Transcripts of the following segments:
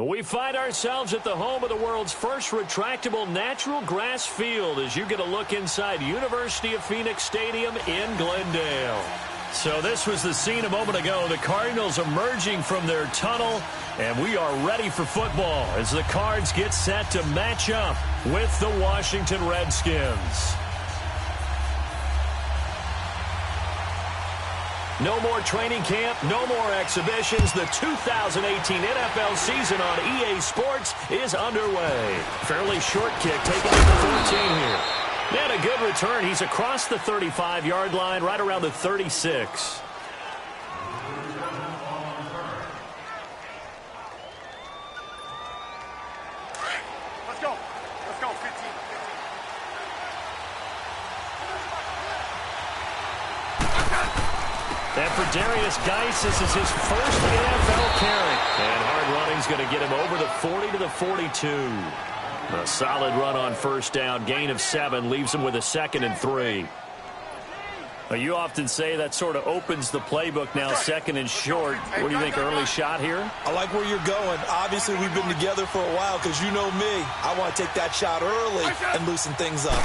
We find ourselves at the home of the world's first retractable natural grass field as you get a look inside University of Phoenix Stadium in Glendale. So this was the scene a moment ago. The Cardinals emerging from their tunnel, and we are ready for football as the Cards get set to match up with the Washington Redskins. No more training camp, no more exhibitions. The 2018 NFL season on EA Sports is underway. Fairly short kick taken at the 14 here. And a good return. He's across the 35-yard line, right around the 36. Let's go. Let's go, 15. And for Darius Geis, this is his first NFL carry. And hard running's going to get him over the 40 to the 42. A solid run on first down. Gain of 7 leaves him with a 2nd and 3. Well, you often say that sort of opens the playbook now, 2nd and short. What do you think, early shot here? I like where you're going. Obviously, we've been together for a while because you know me. I want to take that shot early and loosen things up.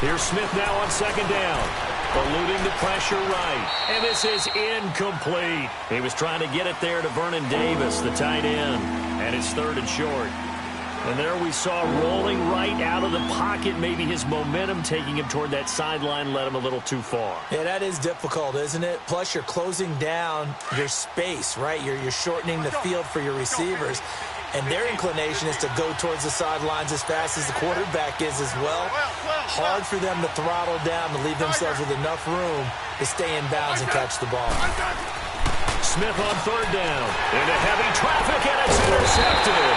Here's Smith now on 2nd down. Eluding the pressure right. And this is incomplete. He was trying to get it there to Vernon Davis, the tight end. And it's 3rd and short. And there we saw rolling right out of the pocket. Maybe his momentum taking him toward that sideline led him a little too far. Yeah, that is difficult, isn't it? Plus, you're closing down your space, right? You're shortening the field for your receivers. And their inclination is to go towards the sidelines as fast as the quarterback is as well. Hard for them to throttle down to leave themselves with enough room to stay in bounds and catch the ball. Smith on 3rd down. Into heavy traffic, and it's intercepted.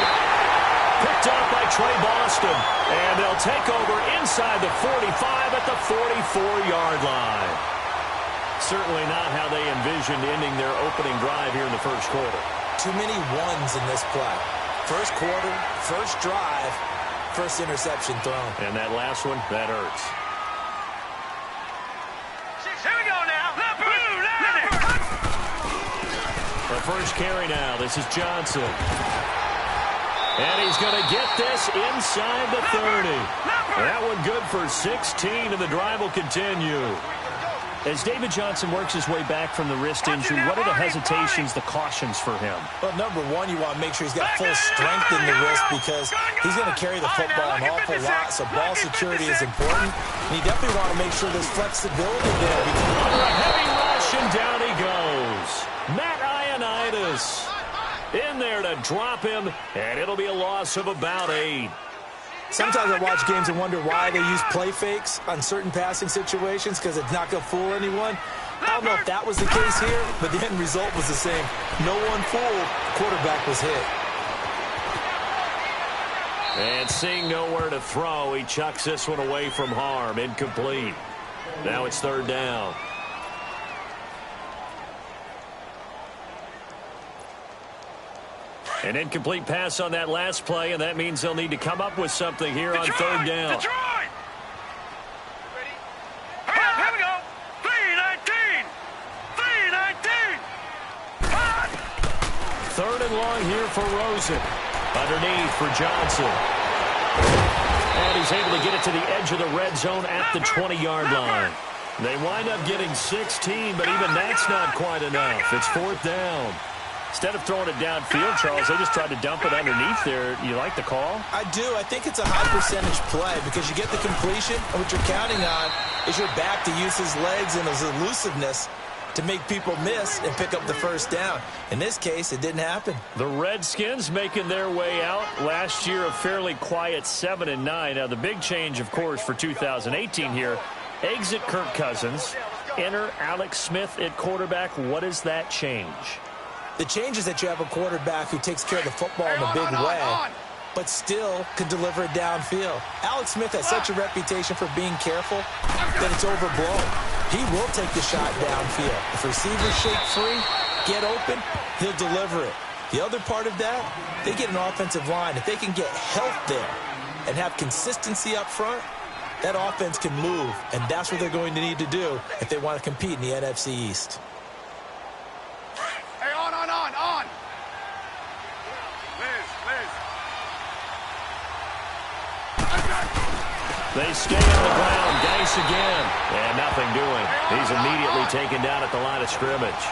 Picked up by Trey Boston. And they'll take over inside the 45 at the 44-yard line. Certainly not how they envisioned ending their opening drive here in the first quarter. Too many ones in this play. First quarter, first drive, first interception thrown. And that last one, that hurts. Here we go now. The first carry now. This is Johnson. And he's going to get this inside the 30. That one good for 16, and the drive will continue. As David Johnson works his way back from the wrist injury, what are the hesitations, the cautions for him? Well, number one, you want to make sure he's got full strength in the wrist because he's going to carry the football an awful lot, so ball security is important. And you definitely want to make sure there's flexibility there. Under a heavy rush, and down he goes. Matt Ioannidis in there to drop him, and it'll be a loss of about 8. Sometimes I watch games and wonder why they use play fakes on certain passing situations because it's not going to fool anyone. I don't know if that was the case here, but the end result was the same. No one fooled. Quarterback was hit. And seeing nowhere to throw, he chucks this one away from harm. Incomplete. Now it's 3rd down. An incomplete pass on that last play, and that means they'll need to come up with something here on 3rd down. Detroit! Ready? Hurry up, here we go. 3-19. 3-19. 3rd and long here for Rosen. Underneath for Johnson. And he's able to get it to the edge of the red zone at the 20-yard line. They wind up getting 16, but even that's not quite enough. It's 4th down. Instead of throwing it downfield, Charles, they just tried to dump it underneath there. You like the call? I do. I think it's a high percentage play because you get the completion, and what you're counting on is your back to use his legs and his elusiveness to make people miss and pick up the first down. In this case, it didn't happen. The Redskins making their way out. Last year, a fairly quiet 7-9. Now, the big change, of course, for 2018 here, exit Kirk Cousins, enter Alex Smith at quarterback. What does that change? The change is that you have a quarterback who takes care of the football in a big way, but still can deliver it downfield. Alex Smith has such a reputation for being careful that it's overblown. He will take the shot downfield. If receivers shake free, get open, he'll deliver it. The other part of that, they get an offensive line. If they can get health there and have consistency up front, that offense can move, and that's what they're going to need to do if they want to compete in the NFC East. They stay on the ground. Geis again. And nothing doing. He's immediately taken down at the line of scrimmage.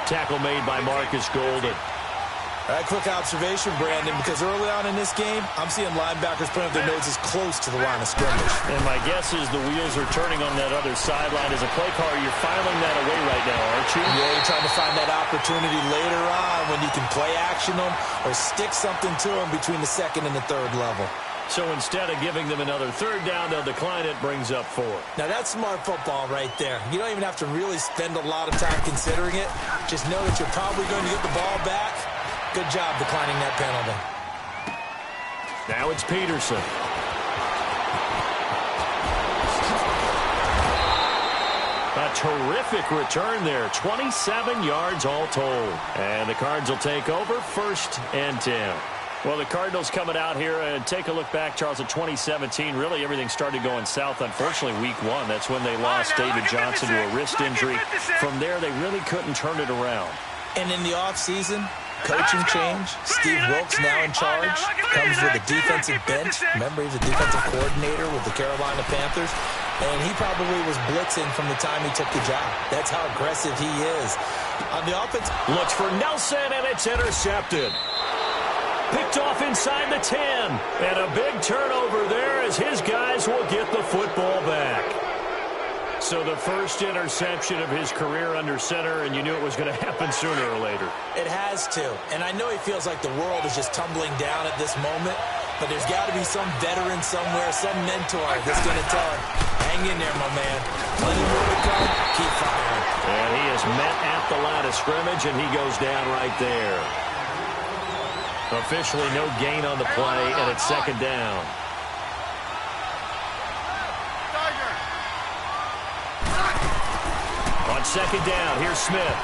Tackle made by Marcus Golden. All right, quick observation, Brandon, because early on in this game, I'm seeing linebackers putting up their noses close to the line of scrimmage. And my guess is the wheels are turning on that other sideline. As a play caller, you're filing that away right now, aren't you? Yeah, you're trying to find that opportunity later on when you can play action them or stick something to them between the second and the third level. So instead of giving them another third down, they'll decline it, brings up 4. Now, that's smart football right there. You don't even have to really spend a lot of time considering it. Just know that you're probably going to get the ball back. Good job declining that penalty. Now it's Peterson. A terrific return there. 27 yards all told. And the Cards will take over 1st and 10. Well, the Cardinals coming out here and take a look back, Charles, at 2017. Really, everything started going south, unfortunately, week 1. That's when they lost David Johnson to a wrist injury. From there, they really couldn't turn it around. And in the offseason, coaching change. Steve Wilkes now in charge. Comes with a defensive bench. Remember, he's a defensive coordinator with the Carolina Panthers. And he probably was blitzing from the time he took the job. That's how aggressive he is. On the offense, looks for Nelson, and it's intercepted. Picked off inside the 10. And a big turnover there as his guys will get the football back. So the first interception of his career under center, and you knew it was going to happen sooner or later. It has to. And I know he feels like the world is just tumbling down at this moment, but there's got to be some veteran somewhere, some mentor that's going to tell him, hang in there, my man. Plenty more to come. Keep firing. And he is met at the line of scrimmage, and he goes down right there. Officially no gain on the play, and it's 2nd down. On 2nd down, here's Smith.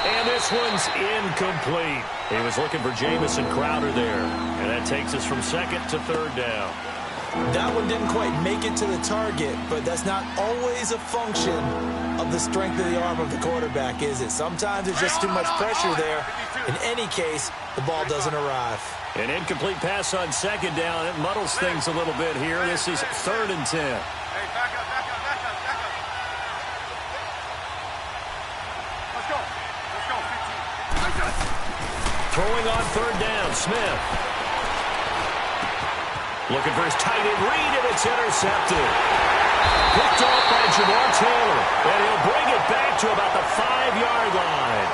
And this one's incomplete. He was looking for Jamison Crowder there. And that takes us from 2nd to 3rd down. That one didn't quite make it to the target, but that's not always a function of the strength of the arm of the quarterback, is it? Sometimes there's just too much pressure there. In any case, the ball doesn't arrive. An incomplete pass on 2nd down. It muddles things a little bit here. This is 3rd and 10. Hey, back up. Let's go. Throwing on 3rd down, Smith. Looking for his tight end read, and it's intercepted. Picked off by Jamar Taylor, and he'll bring it back to about the 5-yard line.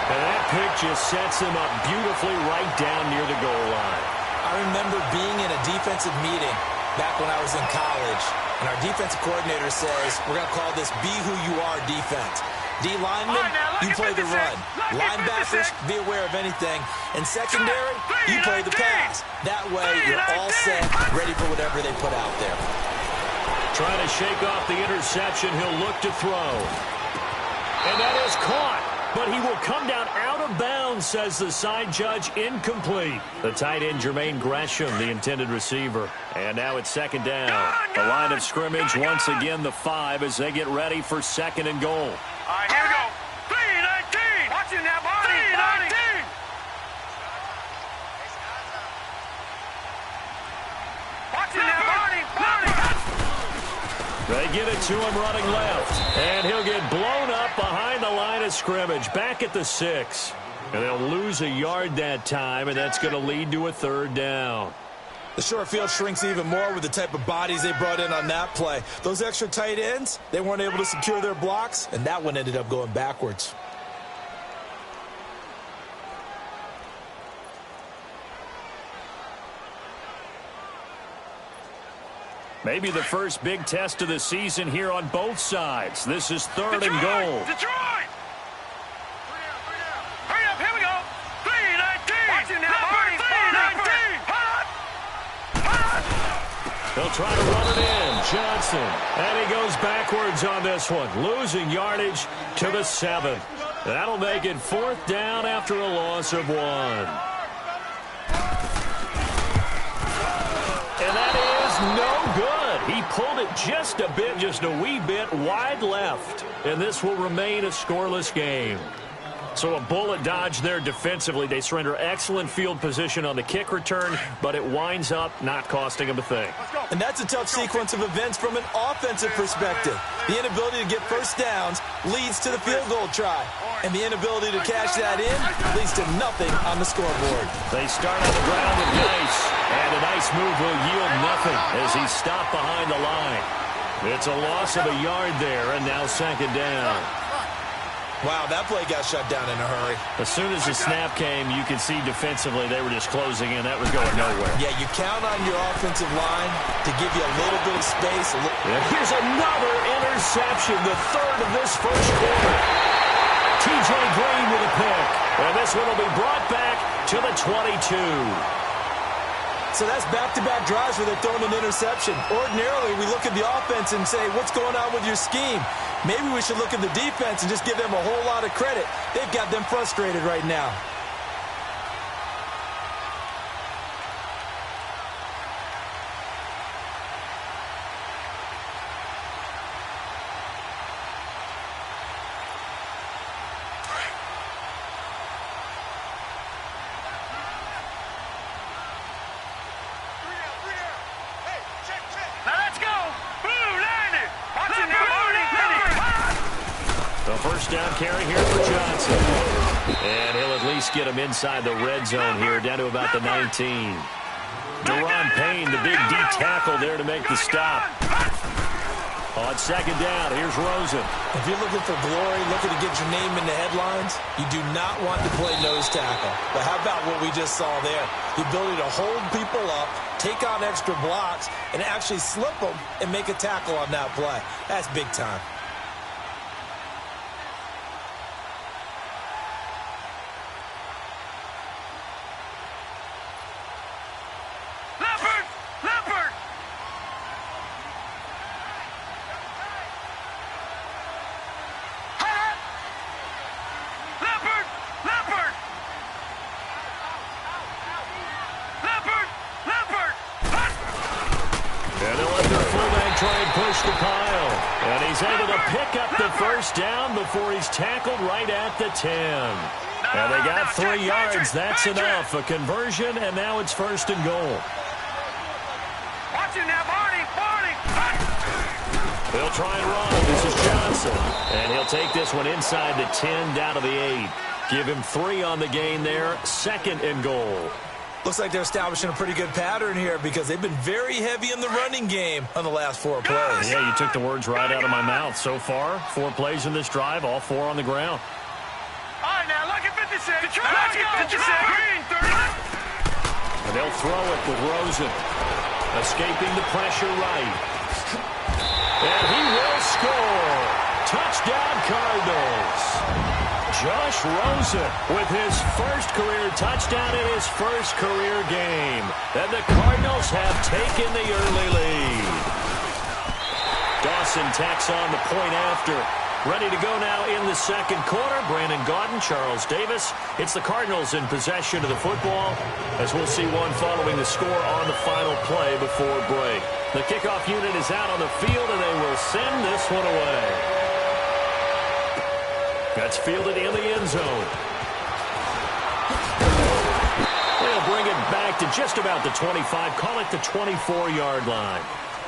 And that pick just sets him up beautifully right down near the goal line. I remember being in a defensive meeting back when I was in college, and our defensive coordinator says, we're going to call this Be Who You Are defense. D-linemen, you play the run. Linebackers, be aware of anything. And secondary, you play the pass. That way, you're all set, ready for whatever they put out there. Trying to shake off the interception, he'll look to throw. And that is caught. But he will come down out of bounds, says the side judge, incomplete. The tight end, Jermaine Gresham, the intended receiver. And now it's 2nd down. The line of scrimmage, once again, the 5 as they get ready for 2nd and goal. All right, here we go. 3-19. Watch it now, Barney. 3-19. Watch it now, Barney. They get it to him running left. And he'll get blown up behind the line of scrimmage. Back at the 6. And they'll lose a yard that time, and that's going to lead to a 3rd down. The short field shrinks even more with the type of bodies they brought in on that play. Those extra tight ends, they weren't able to secure their blocks, and that one ended up going backwards. Maybe the first big test of the season here on both sides. This is 3rd and goal. Detroit! Hurry up, here we go. 3-19. Watch it now, Barney. 3-19. They'll try to run it in. Johnson. And he goes backwards on this one. Losing yardage to the 7. That'll make it 4th down after a loss of 1. And that is no good. He pulled it just a bit, just a wee bit wide left. And this will remain a scoreless game. So a bullet dodge there defensively. They surrender excellent field position on the kick return, but it winds up not costing them a thing. And that's a tough sequence of events from an offensive perspective. The inability to get first downs leads to the field goal try. And the inability to cash that in leads to nothing on the scoreboard. They start on the ground with Nice. And a nice move will yield nothing as he's stopped behind the line. It's a loss of a yard there, and now second down. Wow, that play got shut down in a hurry. As soon as the snap came, you could see defensively they were just closing in. That was going nowhere. Yeah, you count on your offensive line to give you a little bit of space. Here's another interception, the third of this first quarter. T.J. Green with a pick. And this one will be brought back to the 22. So that's back-to-back drives where they're throwing an interception. Ordinarily, we look at the offense and say, what's going on with your scheme? Maybe we should look at the defense and just give them a whole lot of credit. They've got them frustrated right now. First down carry here for Johnson. And he'll at least get him inside the red zone here, down to about the 19. Deron Payne, the big D tackle there to make the stop. On second down, here's Rosen. If you're looking for glory, looking to get your name in the headlines, you do not want to play nose tackle. But how about what we just saw there? The ability to hold people up, take on extra blocks, and actually slip them and make a tackle on that play. That's big time. Down before he's tackled right at the 10. And they got 3 yards. That's enough. A conversion, and now it's first and goal. Watch it now, Barney. They'll try and run. This is Johnson. And he'll take this one inside the 10, down to the 8. Give him 3 on the gain there. Second and goal. Looks like they're establishing a pretty good pattern here because they've been very heavy in the running game on the last 4 plays. Yeah, you took the words right out of my mouth. So far, 4 plays in this drive, all 4 on the ground. All right, now look at 56. Let's go. Green, 30. And they'll throw it with Rosen. Escaping the pressure right. And he will score. Touchdown, Cardinals. Josh Rosen with his first career touchdown in his first career game. And the Cardinals have taken the early lead. Dawson tacks on the point after. Ready to go now in the second quarter. Brandon Gaudin, Charles Davis. It's the Cardinals in possession of the football, as we'll see one following the score on the final play before break. The kickoff unit is out on the field, and they will send this one away. That's fielded in the end zone. They'll bring it back to just about the 25. Call it the 24-yard line.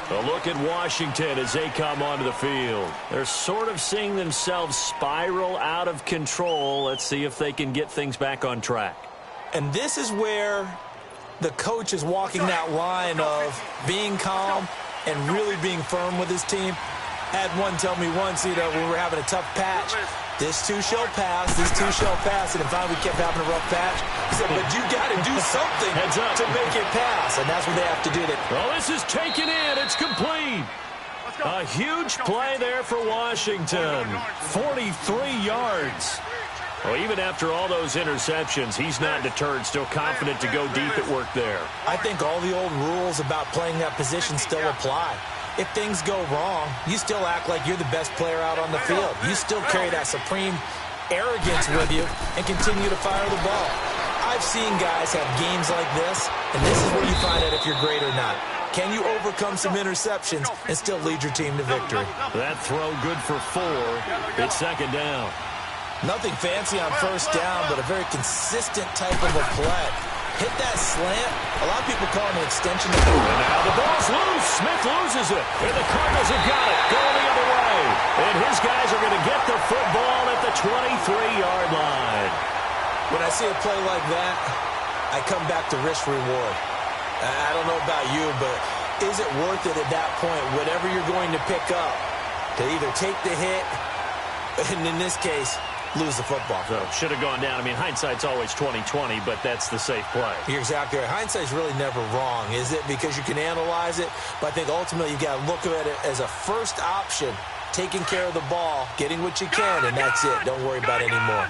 A look at Washington as they come onto the field. They're sort of seeing themselves spiral out of control. Let's see if they can get things back on track. And this is where the coach is walking that line of being calm and really being firm with his team. Had one tell me once, when we were having a tough patch, this too shall pass, this too shall pass. And finally we kept having a rough patch. He said, but you got to do something to make it pass. And that's what they have to do. Well, this is taken in. It's complete. A huge play there for Washington. 43 yards. Well, even after all those interceptions, he's not deterred, still confident to go deep at work there. I think all the old rules about playing that position still apply. If things go wrong, you still act like you're the best player out on the field. You still carry that supreme arrogance with you and continue to fire the ball. I've seen guys have games like this, and this is where you find out if you're great or not. Can you overcome some interceptions and still lead your team to victory? That throw good for 4. It's second down. Nothing fancy on first down, but a very consistent type of a play. Hit that slant. A lot of people call it an extension. And now the ball's loose. Smith loses it. And the Cardinals have got it. Going the other way. And his guys are going to get the football at the 23-yard line. When I see a play like that, I come back to risk reward. I don't know about you, but is it worth it at that point, whatever you're going to pick up, to either take the hit, and in this case, lose the football? So should have gone down. I mean, hindsight's always 20/20, but that's the safe play. You're exactly right. Hindsight's really never wrong, is it? Because you can analyze it, but I think ultimately you got to look at it as a first option, taking care of the ball, getting what you can, and that's it. Don't worry about it anymore.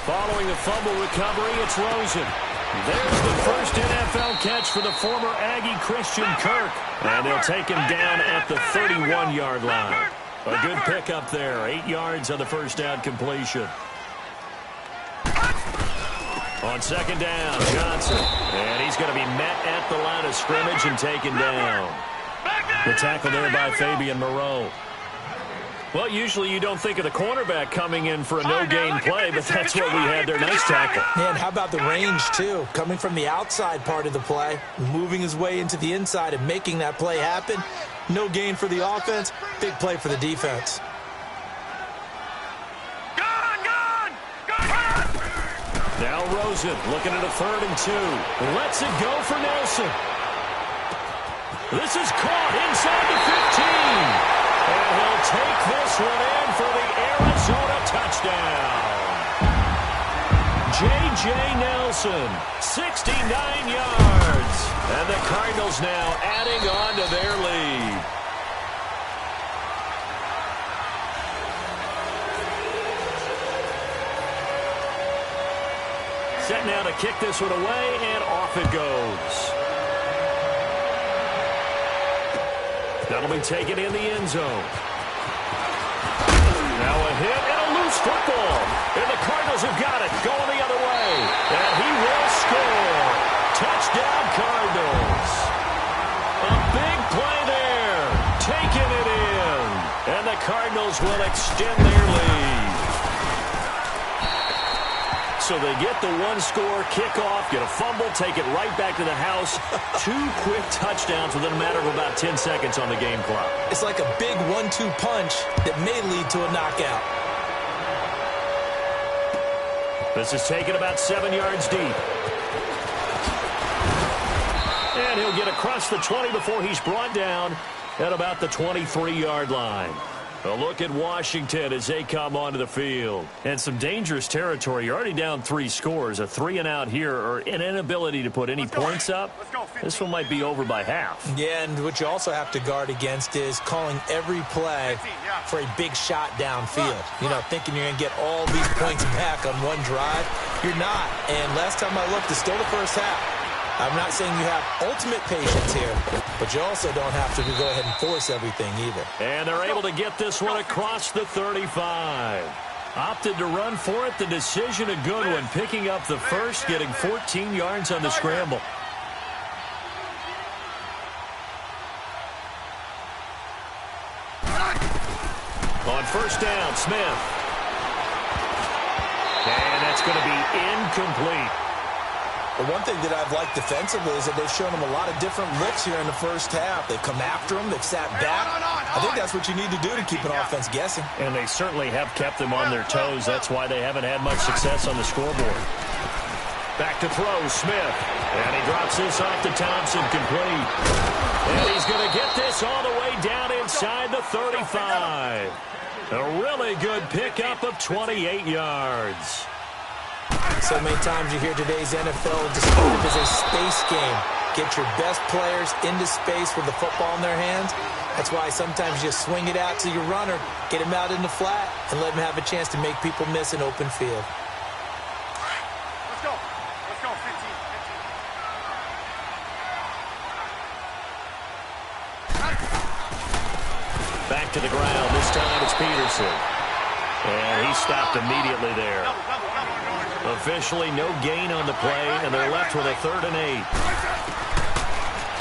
Following the fumble recovery, it's Rosen. There's the first NFL catch for the former Aggie Christian Kirk. And they'll take him down at the 31-yard line. A good pickup there. 8 yards on the first down completion. On second down, Johnson. And he's going to be met at the line of scrimmage and taken down. The tackle there by Fabian Moreau. Well, usually you don't think of the cornerback coming in for a no-gain play, but that's what we had there. Nice tackle. And how about the range, too? Coming from the outside part of the play, moving his way into the inside and making that play happen. No gain for the offense, big play for the defense. Now Rosen looking at a 3rd and 2. Lets it go for Nelson. This is caught inside the 15. And he'll take this one in for the Arizona touchdown. J.J. Nelson, 69 yards. And the Cardinals now adding on to their lead. Set now to kick this one away, and off it goes. That'll be taken in the end zone. Now a hit and a loose football. And the Cardinals have got it. Going the other way. And he will score. Touchdown, Cardinals. A big play there. Taking it in. And the Cardinals will extend their lead. So they get the one-score kickoff, get a fumble, take it right back to the house. 2 quick touchdowns within a matter of about 10 seconds on the game clock. It's like a big 1-2 punch that may lead to a knockout. This is taken about 7 yards deep. And he'll get across the 20 before he's brought down at about the 23-yard line. A look at Washington as they come onto the field. And some dangerous territory. You're already down 3 scores. A 3-and-out here, or an inability to put any points up. This one might be over by half. Yeah, and what you also have to guard against is calling every play for a big shot downfield. You know, thinking you're going to get all these points back on one drive. You're not. And last time I looked, it's still the first half. I'm not saying you have ultimate patience here, but you also don't have to go ahead and force everything either. And they're able to get this one across the 35. Opted to run for it. The decision a good one. Picking up the first, getting 14 yards on the scramble. On first down, Smith. And that's going to be incomplete. The one thing that I've liked defensively is that they've shown them a lot of different looks here in the first half. They've come after them. They've sat back. I think that's what you need to do to keep an offense guessing. And they certainly have kept them on their toes. That's why they haven't had much success on the scoreboard. Back to throw, Smith. And he drops this off to Thompson, complete. And he's going to get this all the way down inside the 35. A really good pickup of 28 yards. So many times you hear today's NFL described as a space game. Get your best players into space with the football in their hands. That's why sometimes you swing it out to your runner, get him out in the flat, and let him have a chance to make people miss an open field. Let's go. Let's go, 15. Back to the ground. This time it's Peterson. And he stopped immediately there. Officially no gain on the play, and they're left with a 3rd and 8.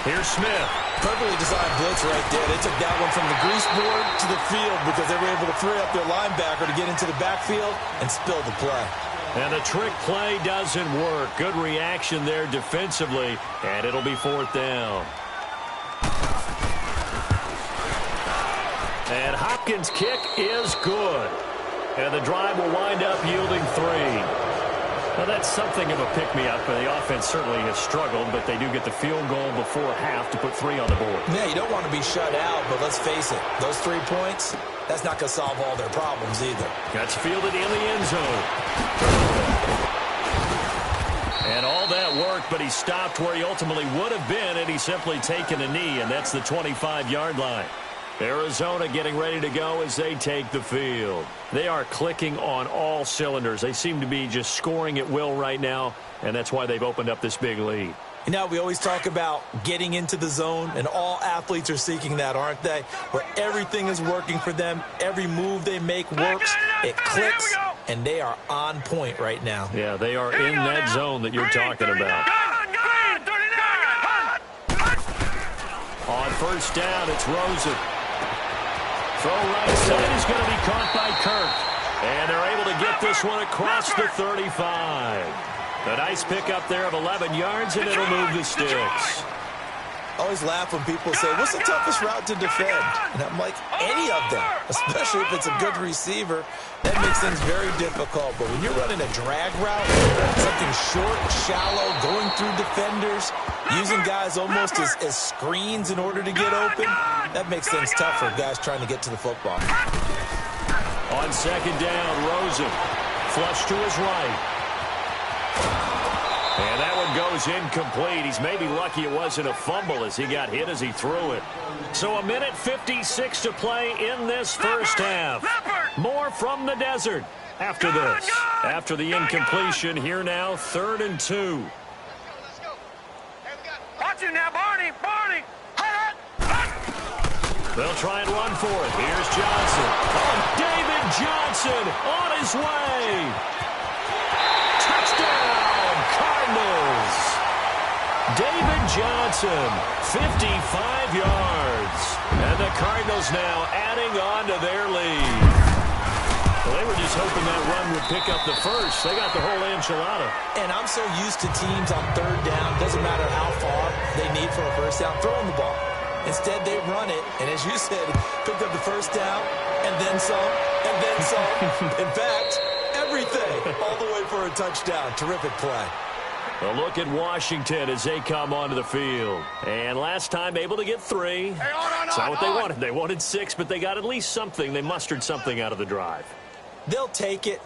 Here's Smith. Perfectly designed blitz right there. They took that one from the grease board to the field because they were able to free up their linebacker to get into the backfield and spill the play. And the trick play doesn't work. Good reaction there defensively, and it'll be 4th down. And Hopkins' kick is good. And the drive will wind up yielding 3. Well, that's something of a pick-me-up. The offense certainly has struggled, but they do get the field goal before half to put 3 on the board. Yeah, you don't want to be shut out, but let's face it, those 3 points, that's not going to solve all their problems either. Gets fielded in the end zone. And all that worked, but he stopped where he ultimately would have been had he simply taken a knee, and that's the 25-yard line. Arizona getting ready to go as they take the field. They are clicking on all cylinders. They seem to be just scoring at will right now, and that's why they've opened up this big lead. You know, we always talk about getting into the zone, and all athletes are seeking that, aren't they? Where everything is working for them, every move they make works, it clicks, and they are on point right now. Yeah, they are in that zone that you're talking about. On 1st down, it's Rosen. Throw right side is going to be caught by Kirk. And they're able to get this one across the 35. A nice pickup there of 11 yards, and it'll move the sticks. I always laugh when people say, what's the toughest route to defend? And I'm like, any of them, especially if it's a good receiver. That makes things very difficult. But when you're running a drag route, something short, shallow, going through defenders, using guys almost as screens in order to get open, that makes things tough for guys trying to get to the football. On 2nd down, Rosen. Flush to his right. And that one goes incomplete. He's maybe lucky it wasn't a fumble as he got hit as he threw it. So 1:56 to play in this first half. More from the desert after this. After the incompletion, here now, 3rd and 2. Watch it now, Barney. Barney. They'll try and run for it. Here's Johnson. Oh, David Johnson on his way. Touchdown, Cardinals. David Johnson, 55 yards. And the Cardinals now adding on to their lead. Well, they were just hoping that run would pick up the first. They got the whole enchilada. And I'm so used to teams on 3rd down, doesn't matter how far they need for a first down, throwing the ball. Instead, they run it, and as you said, picked up the first down, and then some, and then some. In fact, everything, all the way for a touchdown. Terrific play. A look at Washington as they come onto the field. And last time able to get 3. That's not what they wanted. They wanted 6, but they got at least something. They mustered something out of the drive. They'll take it.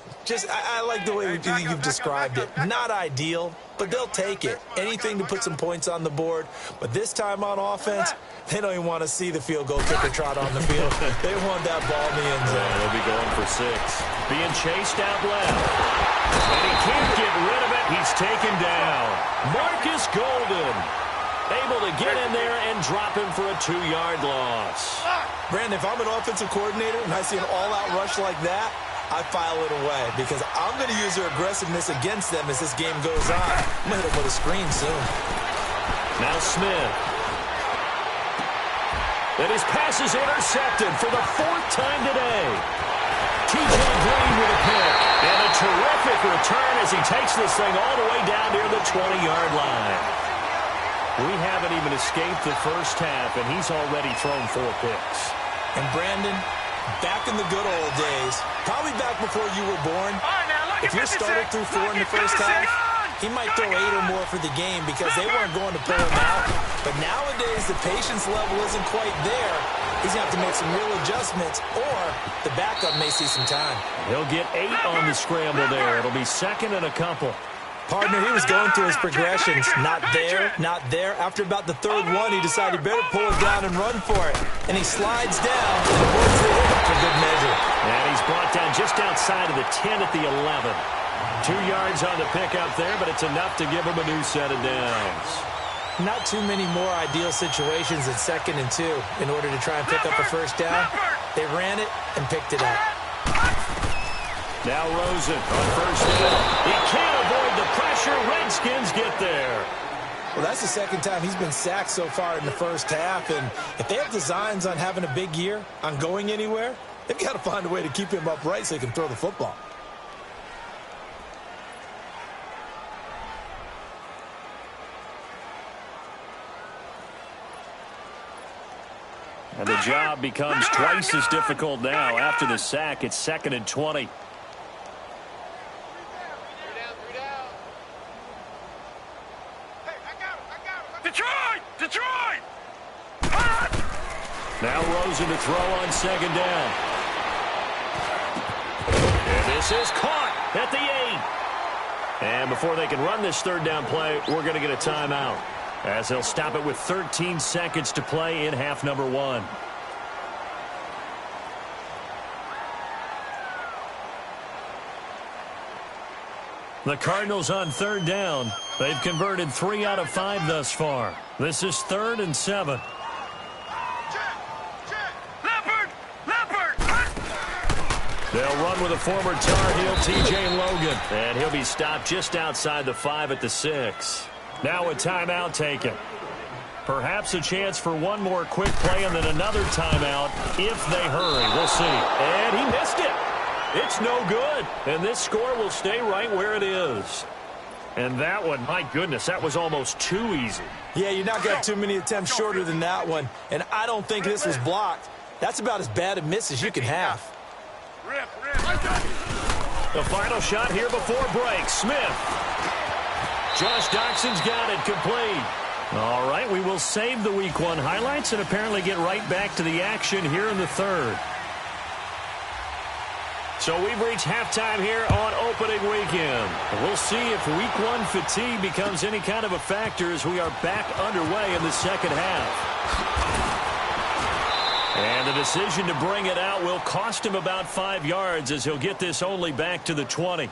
I like the way you've described it. Not ideal, but they'll take it. Anything to put some points on the board. But this time on offense, they don't even want to see the field goal kicker trot on the field. They want that ball in the end zone. They'll be going for 6. Being chased out left. And he can't get rid of it. He's taken down. Marcus Golden able to get in there and drop him for a 2-yard loss. Brandon, if I'm an offensive coordinator and I see an all-out rush like that, I file it away because I'm going to use their aggressiveness against them as this game goes on. I'm going to hit them with a screen soon. Now Smith. And his pass is intercepted for the 4th time today. T.J. Green with a pick. And a terrific return as he takes this thing all the way down near the 20-yard line. We haven't even escaped the first half, and he's already thrown 4 picks. And Brandon, back in the good old days, probably back before you were born, if your starter threw 4 in the first half, he might throw 8 or more for the game because they weren't going to pull him out. But nowadays, the patience level isn't quite there. He's going to have to make some real adjustments, or the backup may see some time. He'll get 8 on the scramble there. It'll be 2nd and a couple. Partner, he was going through his progressions. Not there, not there. After about the 3rd one, he decided he better pull it down and run for it. And he slides down and avoids the hit for good measure. And he's brought down just outside of the 10 at the 11. 2 yards on the pickup there, but it's enough to give him a new set of downs. Not too many more ideal situations at 2nd and 2 in order to try and pick up a first down. They ran it and picked it up. Now Rosen on 1st down. He can't avoid the pressure. Redskins get there. Well, that's the second time he's been sacked so far in the first half, and if they have designs on having a big year, on going anywhere, they've got to find a way to keep him upright so he can throw the football. And the job becomes twice as difficult now. After the sack, it's 2nd and 20. Detroit! Now Rosen to throw on 2nd down. And this is caught at the 8. And before they can run this 3rd down play, we're going to get a timeout, as they'll stop it with 13 seconds to play in half number 1. The Cardinals on 3rd down. They've converted 3 out of 5 thus far. This is 3rd and 7. They'll run with a former Tar Heel, T.J. Logan. And he'll be stopped just outside the 5 at the 6. Now a timeout taken. Perhaps a chance for one more quick play and then another timeout if they hurry. We'll see. And he missed it. It's no good. And this score will stay right where it is. And that one, my goodness, that was almost too easy. Yeah, you're not got too many attempts shorter than that one. And I don't think this was blocked. That's about as bad a miss as you can have. The final shot here before break. Smith. Josh Doxson's got it complete. All right, we will save the Week 1 highlights and apparently get right back to the action here in the 3rd. So we've reached halftime here on opening weekend. We'll see if Week 1 fatigue becomes any kind of a factor as we are back underway in the second half. And the decision to bring it out will cost him about 5 yards as he'll get this only back to the 20.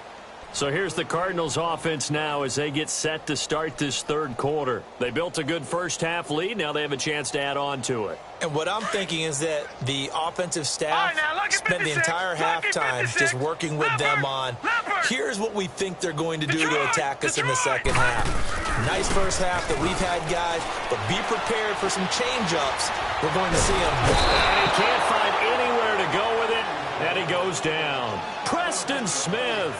So here's the Cardinals offense now as they get set to start this 3rd quarter. They built a good first half lead. Now they have a chance to add on to it. And what I'm thinking is that the offensive staff spent the entire halftime just working with them on, here's what we think they're going to do to attack us in the second half. Nice first half that we've had, guys, but be prepared for some change-ups. We're going to see them. And he can't find anywhere to go with it, and he goes down. Preston Smith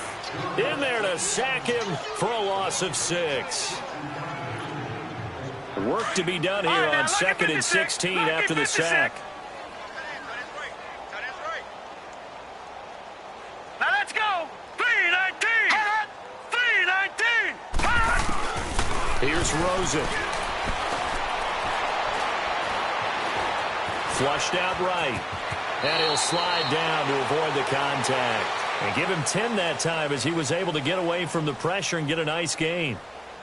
in there to sack him for a loss of 6. Work to be done here on 2nd and 16 after the sack. Now let's go. 3-19. 3-19. Here's Rosen. Flushed out right. And he'll slide down to avoid the contact. And give him 10 that time as he was able to get away from the pressure and get a nice gain.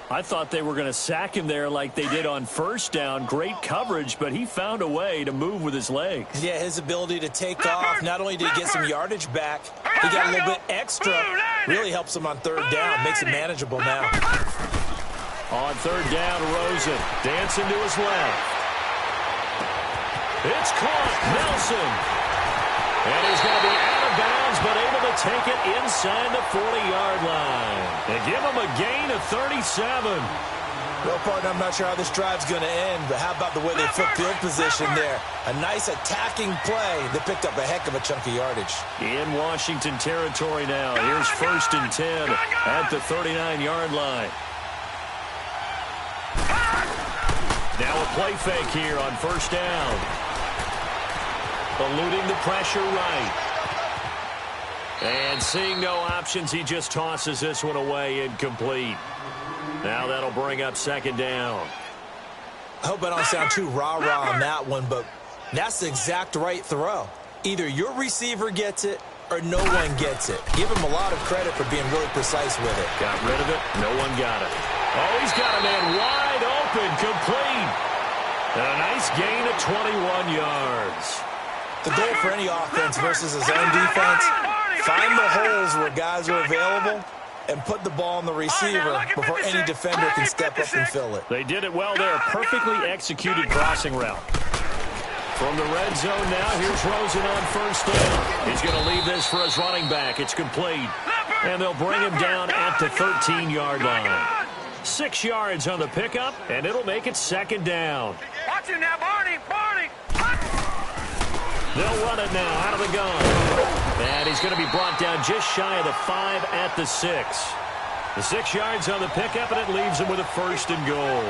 I thought they were going to sack him there like they did on 1st down. Great coverage, but he found a way to move with his legs. Yeah, his ability to take off, not only did he get some yardage back, he got a little bit extra. Really helps him on 3rd down, makes it manageable now. On 3rd down, Rosen dancing to his left. It's caught. Nelson. And he's going to be out of bounds, but able to take it inside the 40-yard line. And give him a gain of 37. Well, partner, I'm not sure how this drive's going to end, but how about the way they flipped field position there? A nice attacking play that picked up a heck of a chunk of yardage. In Washington territory now. Here's 1st and 10 at the 39-yard line. Now a play fake here on 1st down. Eluding the pressure right. And seeing no options, he just tosses this one away incomplete. Now that'll bring up 2nd down. I hope I don't sound too rah-rah on that one, but that's the exact right throw. Either your receiver gets it or no one gets it. Give him a lot of credit for being really precise with it. Got rid of it. No one got it. Oh, he's got a man wide open, complete. And a nice gain of 21 yards. The goal for any offense versus his own defense, find the holes where guys are available and put the ball on the receiver before any defender can step up and fill it. They did it well there. Perfectly executed crossing route. From the red zone now, here's Rosen on 1st down. He's going to leave this for his running back. It's complete. And they'll bring him down at the 13-yard line. 6 yards on the pickup, and it'll make it second down. Watch him now, Barney. They'll run it now out of the gun. And he's going to be brought down just shy of the 5 at the 6. The 6 yards on the pickup, and it leaves him with a first and goal.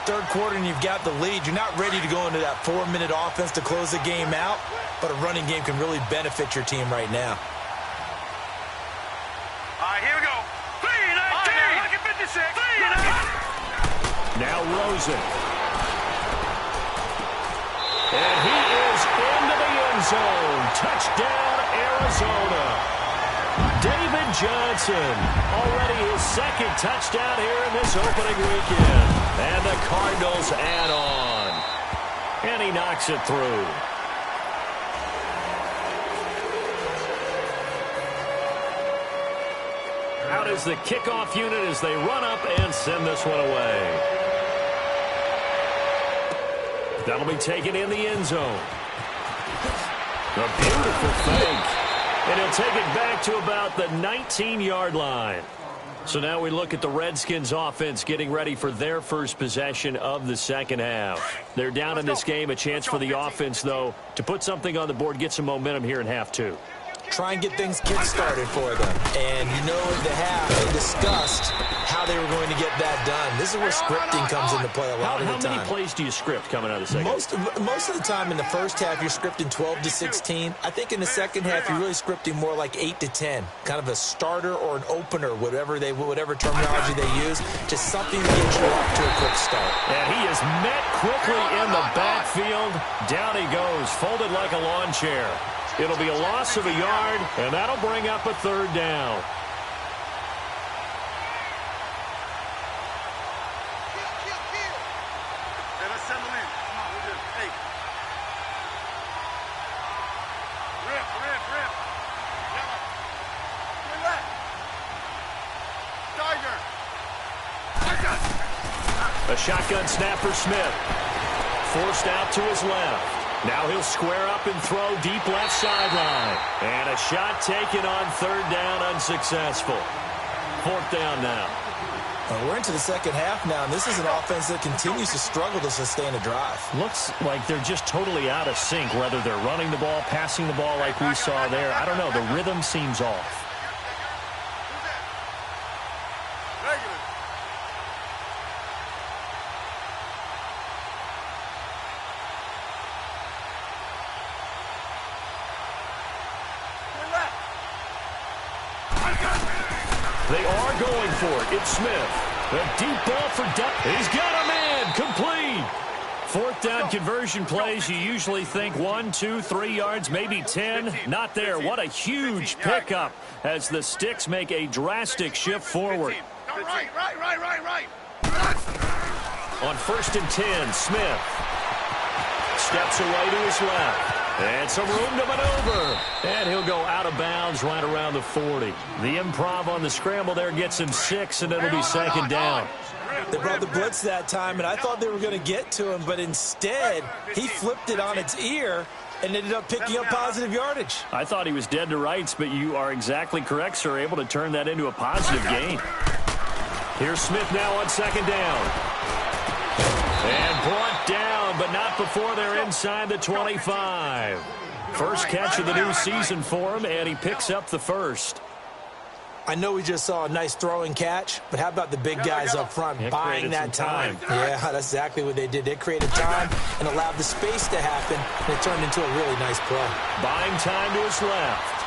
Third quarter, and you've got the lead. You're not ready to go into that 4-minute offense to close the game out, but a running game can really benefit your team right now. All right, here we go. 3-19. Look at 56. 3-19. Now Rosen. And he is into the end zone. Touchdown, Arizona. David Johnson, already his second touchdown here in this opening weekend. And the Cardinals add on. And he knocks it through. Out is the kickoff unit as they run up and send this one away. That'll be taken in the end zone. A beautiful fake. And he'll take it back to about the 19-yard line. So now we look at the Redskins offense getting ready for their first possession of the second half. They're down in this game. A chance for the offense, though, to put something on the board, get some momentum here in half two. Try and get things kick-started for them. And you know at the half they discussed how they were going to get that done. This is where scripting comes into play a lot of the time. How many plays do you script coming out of the second? Most of the time in the first half you're scripting 12 to 16. I think in the second half you're really scripting more like 8 to 10. Kind of a starter or an opener, whatever terminology they use. Just something to get you off to a quick start. And he is met quickly in the backfield. Down he goes, folded like a lawn chair. It'll be a loss of a yard, and that'll bring up a third down. A shotgun snap for Smith. Forced out to his left. Now he'll square up and throw deep left sideline. And a shot taken on third down, unsuccessful. Fourth down now. We're into the second half now, and this is an offense that continues to struggle to sustain a drive. Looks like they're just totally out of sync, whether they're running the ball, passing the ball like we saw there. I don't know. The rhythm seems off. They are going for it. It's Smith. A deep ball for depth. He's got a man. Complete. Fourth down conversion plays. You usually think 1, 2, 3 yards, maybe 10. Not there. What a huge pickup as the Sticks make a drastic shift forward. Right. On 1st and 10, Smith steps away to his left. And some room to maneuver. And he'll go out of bounds right around the 40. The improv on the scramble there gets him 6, and it'll be second down. They brought the blitz that time, and I thought they were going to get to him, but instead he flipped it on its ear and ended up picking up positive yardage. I thought he was dead to rights, but you are exactly correct, sir, able to turn that into a positive gain. Here's Smith now on second down. And brought down, but not before they're inside the 25. First catch of the new season for him, and he picks up the first. I know we just saw a nice throwing catch, but how about the big guys up front buying that time? Yeah, that's exactly what they did. They created time and allowed the space to happen, and it turned into a really nice play. Buying time to his left.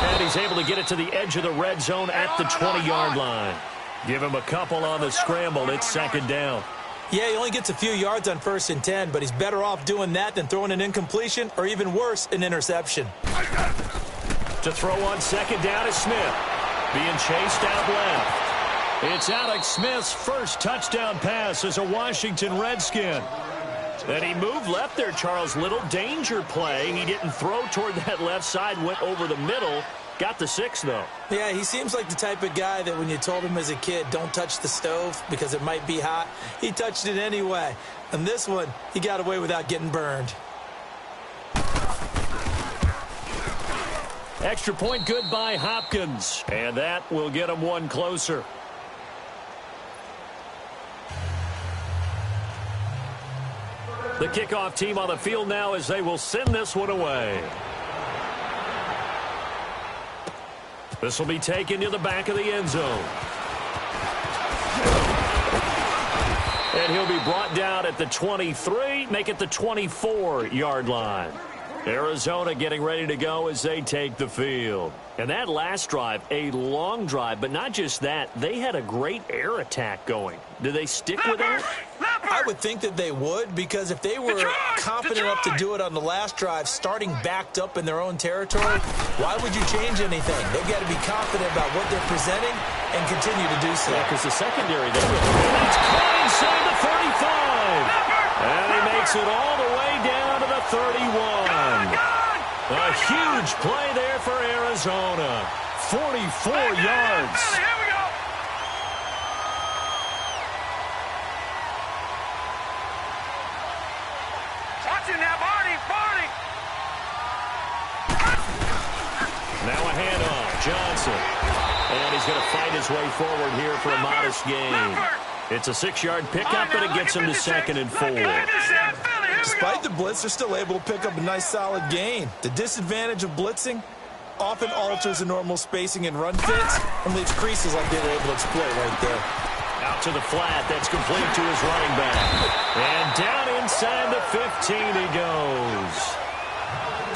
And he's able to get it to the edge of the red zone at the 20-yard line. Give him a couple on the scramble. It's second down. Yeah, he only gets a few yards on 1st and 10, but he's better off doing that than throwing an incompletion or even worse, an interception. To throw on second down is Smith. Being chased out left. It's Alex Smith's first touchdown pass as a Washington Redskin. And he moved left there, Charles. Little danger play. He didn't throw toward that left side, went over the middle. Got the 6, though. Yeah, he seems like the type of guy that when you told him as a kid, don't touch the stove because it might be hot, he touched it anyway. And this one, he got away without getting burned. Extra point good by Hopkins. And that will get him one closer. The kickoff team on the field now as they will send this one away. This will be taken to the back of the end zone. And he'll be brought down at the 23, make it the 24-yard line. Arizona getting ready to go as they take the field. And that last drive, a long drive, but not just that, they had a great air attack going. Do they stick with that? I would think that they would, because if they were confident enough to do it on the last drive, starting backed up in their own territory, why would you change anything? They've got to be confident about what they're presenting and continue to do so. Yeah, because the secondary, they really... That's caught inside the 35. And he makes it all the way down to the 31. A huge play there for Arizona. 44 yards. Here we go. Watch it now, Barney. Now a handoff. Johnson. And he's going to fight his way forward here for a modest gain. It's a 6-yard pickup, but it gets him to 2nd and 4. Despite the blitz, they're still able to pick up a nice solid gain. The disadvantage of blitzing often alters the normal spacing and run fits and leaves creases like they were able to exploit right there. Out to the flat. That's complete to his running back. And down inside the 15 he goes.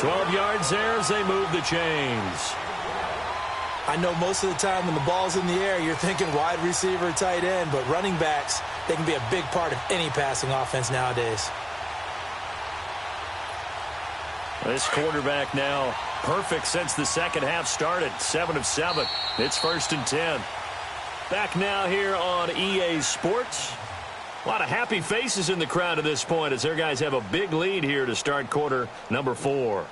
12 yards there as they move the chains. I know most of the time when the ball's in the air, you're thinking wide receiver, tight end, but running backs, they can be a big part of any passing offense nowadays. This quarterback now perfect since the second half started. 7 of 7. It's 1st and 10. Back now here on EA Sports. A lot of happy faces in the crowd at this point as their guys have a big lead here to start quarter number 4.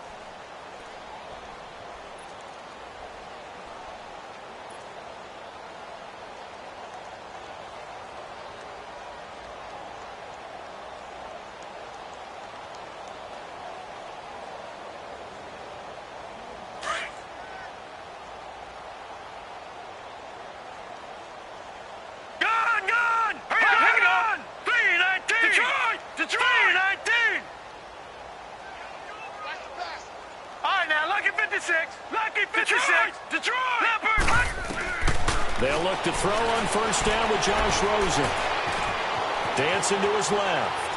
They'll look to throw on 1st down with Josh Rosen. Dancing to his left.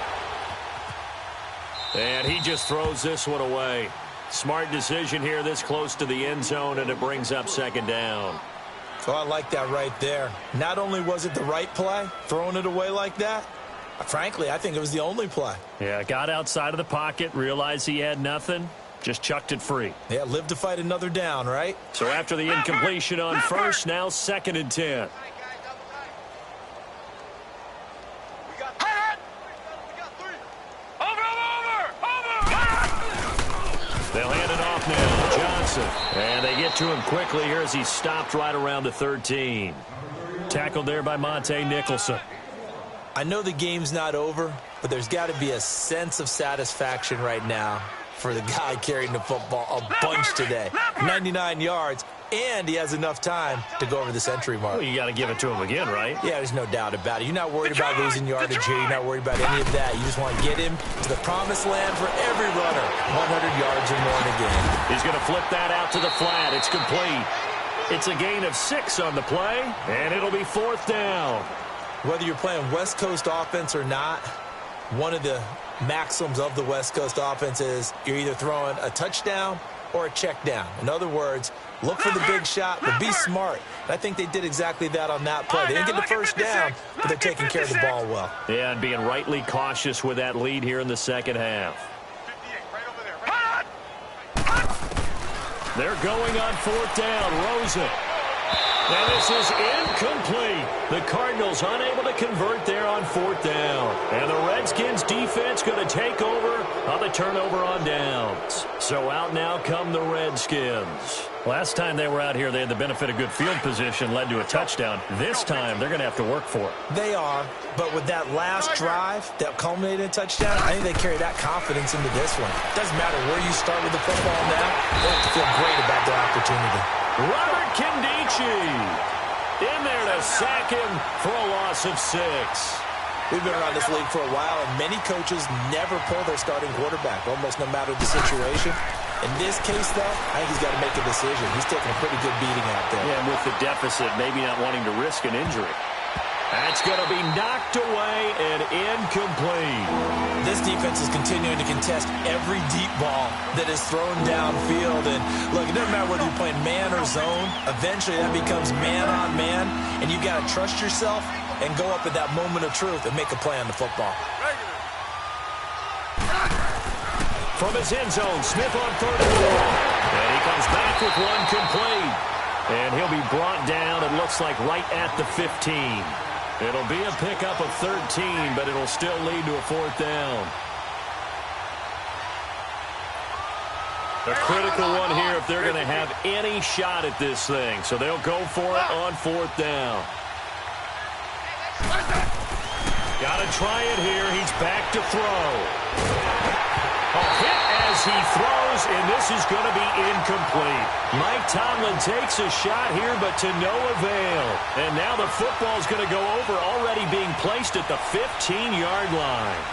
And he just throws this one away. Smart decision here this close to the end zone, and it brings up 2nd down. So I like that right there. Not only was it the right play, throwing it away like that, frankly, I think it was the only play. Yeah, got outside of the pocket, realized he had nothing, just chucked it free. Yeah, live to fight another down, right? So after the incompletion on 1st, now 2nd and 10. They'll hand it off now. Johnson. And they get to him quickly here as he stopped right around the 13. Tackled there by Monte Nicholson. I know the game's not over, but there's got to be a sense of satisfaction right now for the guy carrying the football a bunch today. 99 yards, and he has enough time to go over the century mark. Well, you got to give it to him again, right? Yeah, there's no doubt about it. You're not worried about losing yardage here. You're not worried about any of that. You just want to get him to the promised land for every runner. 100 yards or more in a game. He's going to flip that out to the flat. It's complete. It's a gain of 6 on the play, and it'll be 4th down. Whether you're playing West Coast offense or not, one of the maxims of the West Coast offense is you're either throwing a touchdown or a check down. In other words, look for the big shot, but be smart. And I think they did exactly that on that play. They didn't get the 1st down, but they're taking care of the ball well. Yeah, and being rightly cautious with that lead here in the second half. They're going on 4th down. Rosen. And this is incomplete. The Cardinals unable to convert there on 4th down. And the Redskins defense going to take over on the turnover on downs. So out now come the Redskins. Last time they were out here, they had the benefit of good field position, led to a touchdown. This time, they're going to have to work for it. They are, but with that last drive that culminated in a touchdown, I think they carry that confidence into this one. Doesn't matter where you start with the football now, they have to feel great about their opportunity. Robert Kindici in there to sack him for a loss of 6. We've been around this league for a while, and many coaches never pull their starting quarterback, almost no matter the situation. In this case, though, I think he's got to make a decision. He's taking a pretty good beating out there. Yeah, and with the deficit, maybe not wanting to risk an injury. That's going to be knocked away and incomplete. This defense is continuing to contest every deep ball that is thrown downfield. And, look, it doesn't matter whether you're playing man or zone. Eventually, that becomes man-on-man, and you got to trust yourself and go up at that moment of truth and make a play on the football. From his end zone, Smith on 3rd and 4. And he comes back with one complete. And he'll be brought down, it looks like, right at the 15. It'll be a pickup of 13, but it'll still lead to a 4th down. A critical one here if they're going to have any shot at this thing. So they'll go for it on 4th down. Got to try it here. He's back to throw. A hit as he throws, and this is going to be incomplete. Mike Tomlin takes a shot here, but to no avail. And now the football's going to go over, already being placed at the 15-yard line.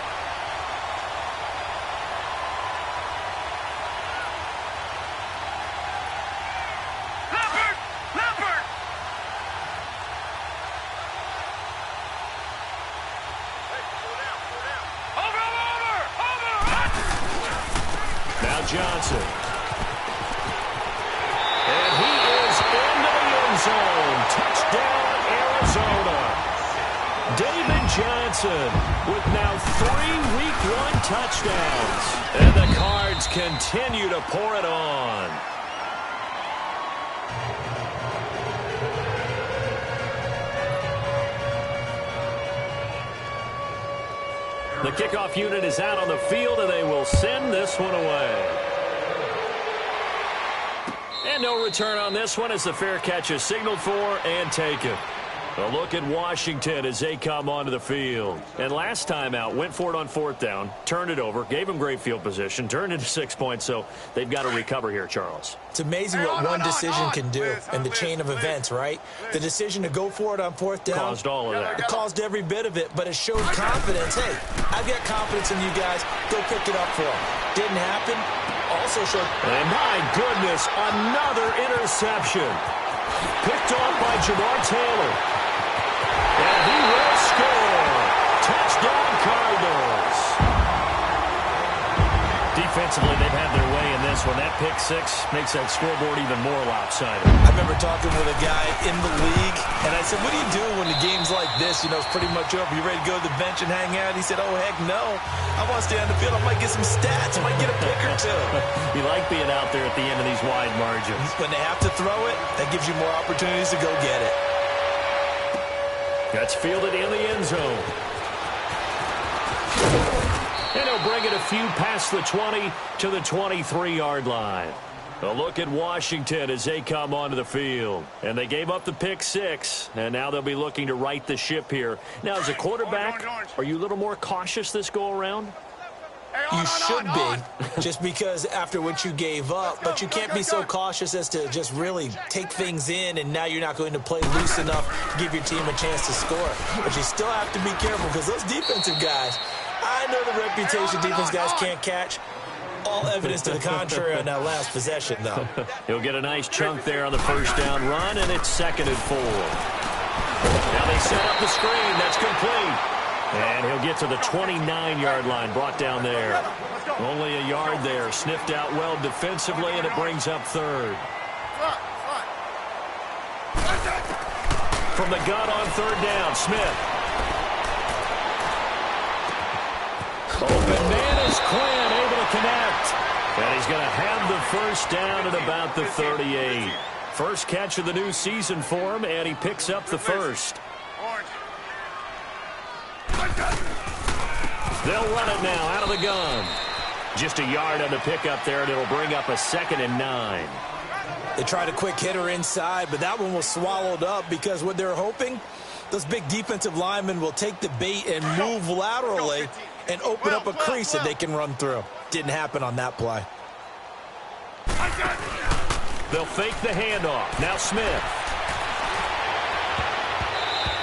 Johnson. And he is into the end zone. Touchdown, Arizona. David Johnson with now 3 Week 1 touchdowns. And the Cards continue to pour it on. The kickoff unit is out on the field, and they will send this one away. And no return on this one as the fair catch is signaled for and taken. A look at Washington as they come onto the field. And last time out, went for it on 4th down, turned it over, gave them great field position, turned into 6 points, so they've got to recover here, Charles. It's amazing what one decision can do in the chain of events, right? The decision to go for it on 4th down. Caused all of that. It caused every bit of it, but it showed confidence. Hey, I've got confidence in you guys. Go pick it up for them. Didn't happen. Also showed... And my goodness, another interception. Picked off by Jamar Taylor. And he will score. Touchdown, Cardinals. Defensively, they've had their way in this one. That pick 6 makes that scoreboard even more lopsided. I remember talking with a guy in the league, and I said, what do you do when the game's like this? You know, it's pretty much over. You ready to go to the bench and hang out? He said, oh, heck no. I want to stay on the field. I might get some stats. I might get a pick or two. You like being out there at the end of these wide margins. When they have to throw it, that gives you more opportunities to go get it. That's fielded in the end zone. And he'll bring it a few past the 20 to the 23-yard line. A look at Washington as they come onto the field. And they gave up the pick 6, and now they'll be looking to right the ship here. Now, as a quarterback, are you a little more cautious this go-around? You should be, just because after what you gave up, but you can't be so cautious as to just really take things in, and now you're not going to play loose enough to give your team a chance to score. But you still have to be careful because those defensive guys, I know the reputation defense guys can't catch. All evidence to the contrary on that last possession, though. He'll get a nice chunk there on the 1st down run, and it's 2nd and 4. Now they set up the screen. That's complete. And he'll get to the 29-yard line, brought down there. Only a yard there, sniffed out well defensively, and it brings up 3rd. From the gun on 3rd down, Smith. Open man is Quinn, able to connect. And he's going to have the 1st down at about the 38. First catch of the new season for him, and he picks up the 1st. They'll run it now out of the gun. Just a yard on the pickup there, and it'll bring up a 2nd and 9. They tried a quick hitter inside, but that one was swallowed up because what they're hoping, those big defensive linemen will take the bait and move laterally and open up a crease that they can run through. Didn't happen on that play. They'll fake the handoff. Now Smith.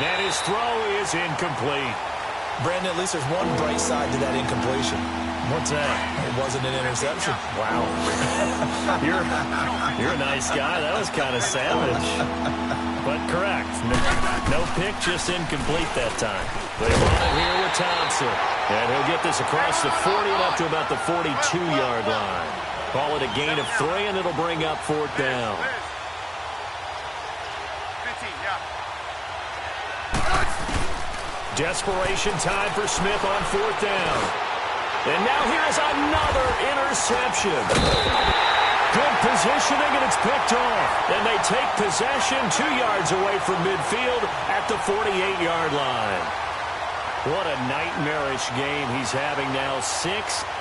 And his throw is incomplete. Brandon, at least there's one bright side to that incompletion. What's that? It wasn't an interception. Wow. You're a nice guy. That was kind of savage. But correct. No pick, just incomplete that time. They run it here with Thompson. And he'll get this across the 40 and up to about the 42-yard line. Call it a gain of 3, and it'll bring up 4th down. Desperation time for Smith on 4th down. And now here's another interception. Good positioning, and it's picked off. And they take possession 2 yards away from midfield at the 48-yard line. What a nightmarish game he's having now. 6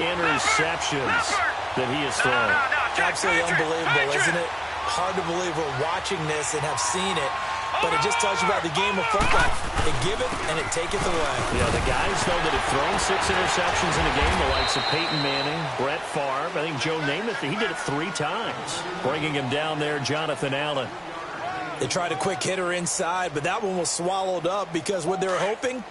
interceptions that he has thrown. Absolutely unbelievable, isn't it? Hard to believe we're watching this and have seen it. But it just tells you about the game of football. They give it, and it taketh away. Yeah, the guys, though, that have thrown 6 interceptions in a game, the likes of Peyton Manning, Brett Favre, I think Joe Namath, he did it 3 times. Bringing him down there, Jonathan Allen. They tried a quick hitter inside, but that one was swallowed up because what they're hoping,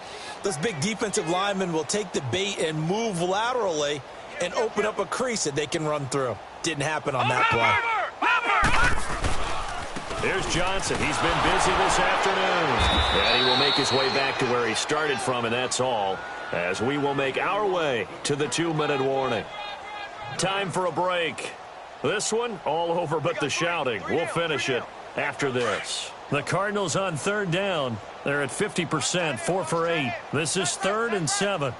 those big defensive linemen will take the bait and move laterally and open up a crease that they can run through. Didn't happen on that play. Here's Johnson. He's been busy this afternoon. And he will make his way back to where he started from, and that's all, as we will make our way to the 2-minute warning. Time for a break. This one, all over but the shouting. We'll finish it after this. The Cardinals on 3rd down. They're at 50%, 4 for 8. This is 3rd and 7. All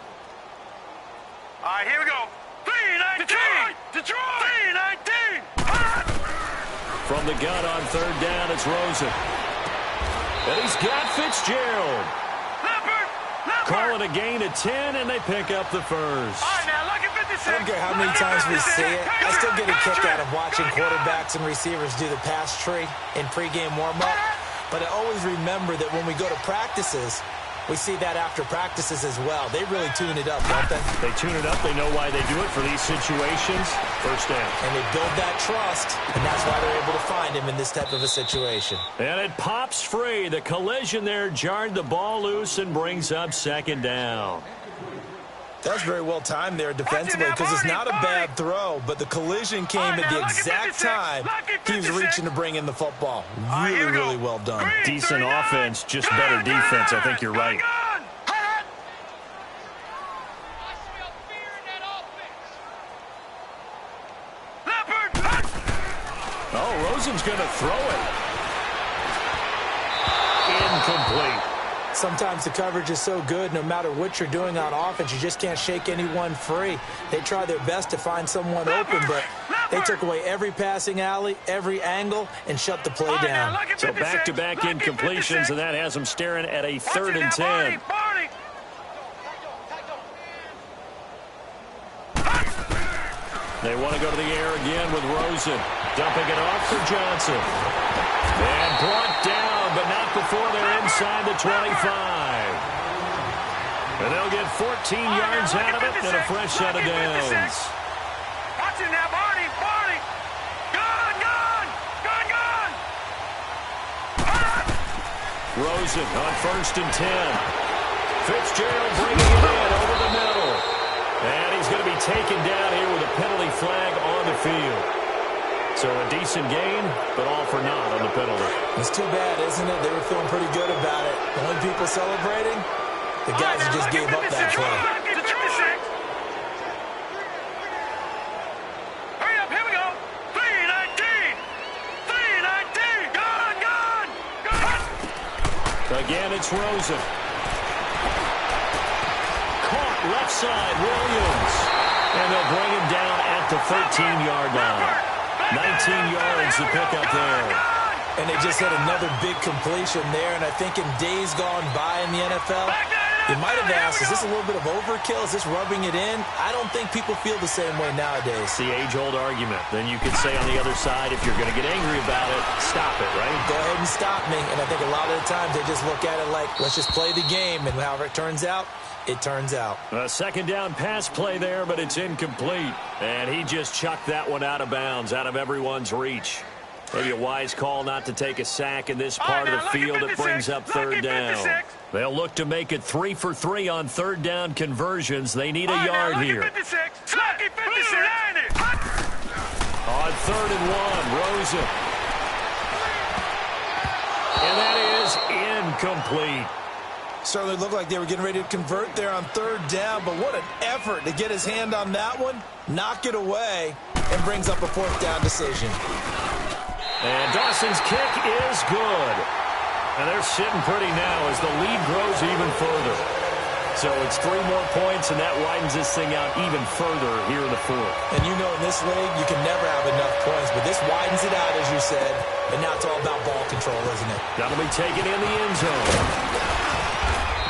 right, here we go. 3-19. Detroit. 3-19. From the gun on 3rd down, it's Rosen. And he's got Fitzgerald. Calling a gain of 10, and they pick up the first. All right, now look at 56. I don't care how many times we see it. I still get a kick out of watching quarterbacks and receivers do the pass tree in pregame warm-up. But I always remember that when we go to practices, we see that after practices as well. They really tune it up, don't they? They tune it up. They know why they do it for these situations. First down. And they build that trust, and that's why they're able to find him in this type of a situation. And it pops free. The collision there jarred the ball loose and brings up 2nd down. That's very well timed there defensively because it's not a bad throw, but the collision came at the exact time he was reaching to bring in the football. Really, really well done. Decent offense, just better defense. I think you're right. Oh, Rosen's going to throw it. Incomplete. Sometimes the coverage is so good, no matter what you're doing on offense, you just can't shake anyone free. They try their best to find someone open, but they took away every passing alley, every angle, and shut the play down. So back-to-back incompletions, and that has them staring at a 3rd and 10. They want to go to the air again with Rosen. Dumping it off for Johnson. And brought down, but not before they're inside the 25. And they'll get 14 yards out of it and a fresh set of downs. Watch it now, Barney. Gun. Rosen on 1st and 10. Fitzgerald bringing it in over the middle. And he's going to be taken down here with a penalty flag on the field. So a decent gain, but all for naught on the penalty. It's too bad, isn't it? They were feeling pretty good about it. The only people celebrating, the guys who just gave up that play. Hurry up, here we go. 3-19. Gun. Again, it's Rosen. Caught left side, Williams. And they'll bring him down at the 13-yard line. 19 yards to pick up there. And they just had another big completion there. And I think in days gone by in the NFL, you might have asked, is this a little bit of overkill? Is this rubbing it in? I don't think people feel the same way nowadays. It's the age-old argument. Then you could say on the other side, if you're going to get angry about it, stop it, right? Go ahead and stop me. And I think a lot of the times they just look at it like, let's just play the game. And however it turns out, it turns out. A 2nd down pass play there, but it's incomplete. And he just chucked that one out of bounds, out of everyone's reach. Maybe a wise call not to take a sack in this part of the field. It brings up 3rd down. They'll look to make it 3 for 3 on third down conversions. They need a yard here. 56. Lucky 56. On 3rd and 1, Rosen. And that is incomplete. Certainly looked like they were getting ready to convert there on 3rd down, but what an effort to get his hand on that one, knock it away, and brings up a 4th down decision. And Dawson's kick is good. And they're sitting pretty now as the lead grows even further. So it's 3 more points, and that widens this thing out even further here in the 4th. And you know in this league, you can never have enough points, but this widens it out, as you said, and now it's all about ball control, isn't it? That'll be taken in the end zone.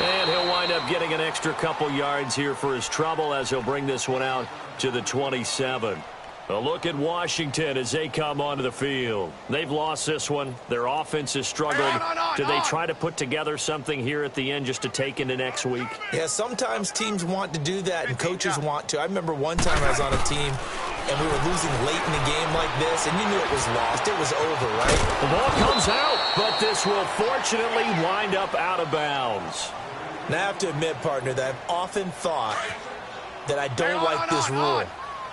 And he'll wind up getting an extra couple yards here for his trouble as he'll bring this one out to the 27. A look at Washington as they come onto the field. They've lost this one. Their offense has struggled. Do they try to put together something here at the end just to take into next week? Yeah, sometimes teams want to do that and coaches want to. I remember one time I was on a team and we were losing late in the game like this, and you knew it was lost. It was over, right? The ball comes out, but this will fortunately wind up out of bounds. Now, I have to admit, partner, that I've often thought that I don't like this rule,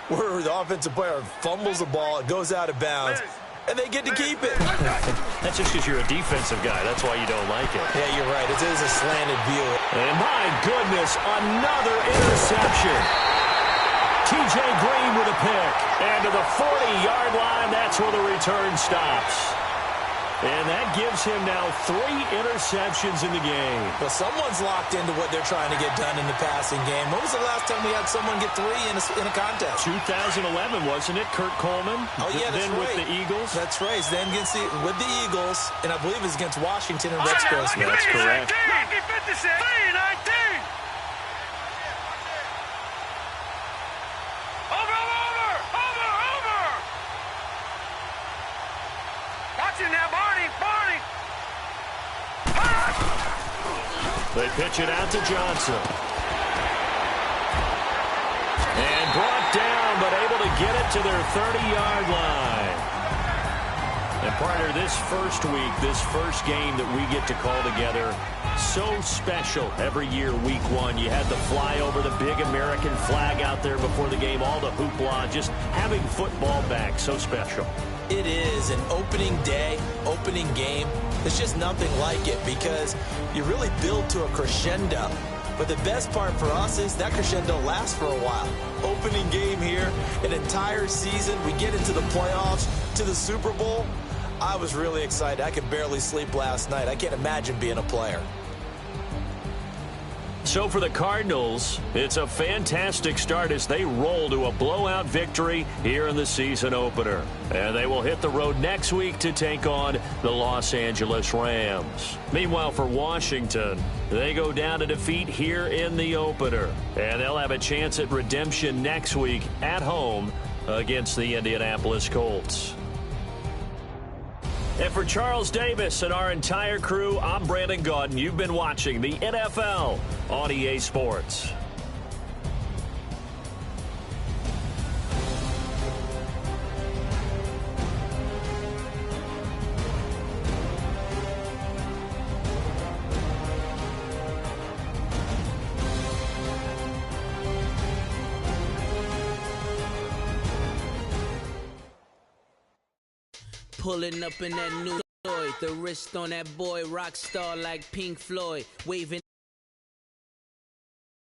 where the offensive player fumbles the ball, it goes out of bounds, and they get to keep it. That's just because you're a defensive guy. That's why you don't like it. Yeah, you're right. It is a slanted view. And my goodness, another interception. T.J. Green with a pick. And to the 40-yard line, that's where the return stops. And that gives him now 3 interceptions in the game. Well, someone's locked into what they're trying to get done in the passing game. When was the last time we had someone get 3 in a contest? 2011, wasn't it? Kurt Coleman. Oh, yeah, that's then right. with the Eagles. That's right. Then with the Eagles, and I believe it's against Washington and Rex Grossman. That's correct. Lucky 56. 319. Over. Watching now, Barney. They pitch it out to Johnson. And brought down, but able to get it to their 30-yard line. And partner, this first week, this first game that we get to call together, so special every year, week 1. You had the flyover, the big American flag out there before the game, all the hoopla, just having football back, so special. It is an opening day, opening game. There's just nothing like it because you really build to a crescendo. But the best part for us is that crescendo lasts for a while. Opening game here, an entire season. We get into the playoffs, to the Super Bowl. I was really excited. I could barely sleep last night. I can't imagine being a player. So for the Cardinals, it's a fantastic start as they roll to a blowout victory here in the season opener. And they will hit the road next week to take on the Los Angeles Rams. Meanwhile, for Washington, they go down to defeat here in the opener. And they'll have a chance at redemption next week at home against the Indianapolis Colts. And for Charles Davis and our entire crew, I'm Brandon Gaudin. You've been watching the NFL on EA Sports. Pulling up in that new Lloyd, the wrist on that boy, rock star like Pink Floyd, waving